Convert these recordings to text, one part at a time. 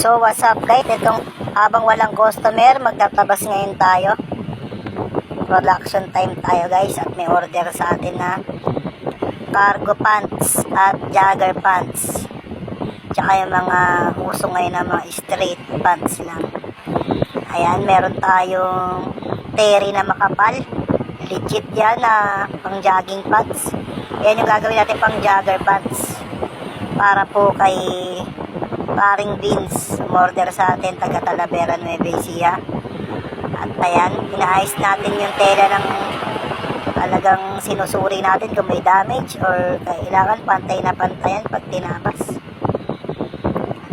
So what's up guys, itong habang walang customer, magtatabas ngayon tayo. Production time tayo guys, at may order sa atin na cargo pants at jogger pants. Tsaka yung mga uso ngayon na mga straight pants lang. Ayan, meron tayong terry na makapal. Legit yan na pang jogging pants. Yan yung gagawin natin pang jogger pants. Para po kay paring Vince, umorder sa atin, taga Talavera, Nueva Ecija. At ayan, inaayos natin yung tela ng talagang sinusuri natin kung may damage or kailangan pantay na pantayan pag tinabas.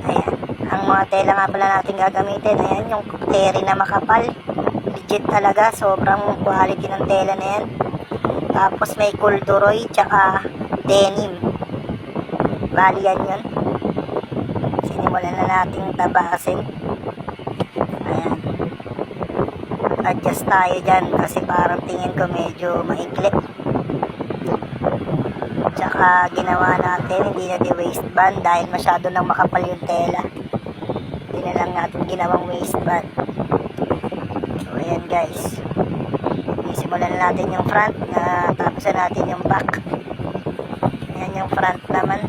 Ayan, ang mga tela nga pala natin gagamitin, ayan, yung terry na makapal. Legit talaga, sobrang quality ng tela na yan. Tapos may corduroy, tsaka denim. Bali yan yun. Sinimulan na nating tabasin. Ayan. Adjust tayo dyan kasi parang tingin ko medyo maikli. Tsaka ginawa natin, hindi na di waistband dahil masyado nang makapal yung tela. Hindi na lang natin ginawang waistband. So ayan guys. Simulan na natin yung front, na tapos na natin yung back. Ayan yung front naman.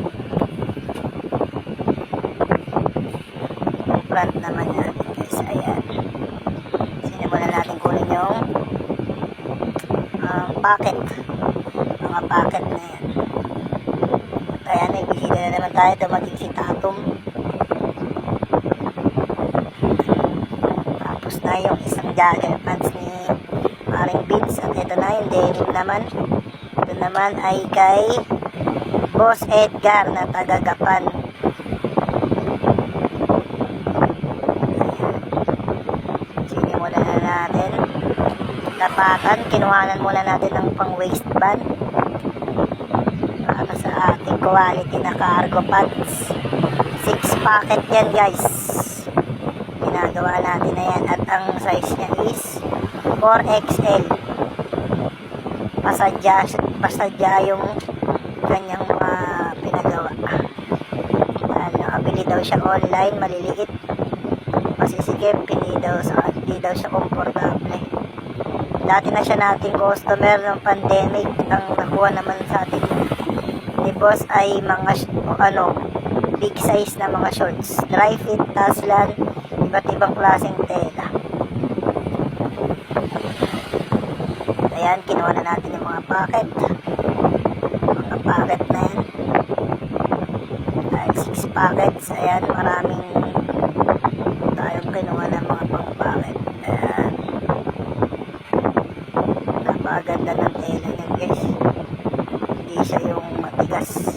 Yung front naman yan guys, ayan. Sinimulan natin kunin yung pocket. Mga pocket na yan. At ayan, may bisita na naman tayo, dumating si Tatum. Tapos na yung isang jogger pants ni paring Vince. At ito na yung denim naman. Ito naman ay kay Boss Edgar na taga Gapan. Sinimulan na natin tapatan. Kinuhanan muna natin ng pang waistband para sa ating quality na cargo pants. 6 packet yan guys. Ginagawa natin na yan. At ang size niya is 4XL. Pasadya yung kanyang mga pinagawa. Nakabili daw siya online, maliliit. Masisikip, hindi daw siya komportable. Dati na siya nating customer ng pandemic. Ang nakuha naman sa atin ni boss ay mga big size na mga shorts. Dry fit, taslan, iba't ibang klaseng tela. Ayan, kinuha na natin yung mga packet. Mga packet na yan. 6 packets. Ayan, maraming tayong kinuha ng mga pang packet. Ayan. Napaganda ng tela niyan guys. Hindi siya yung matigas.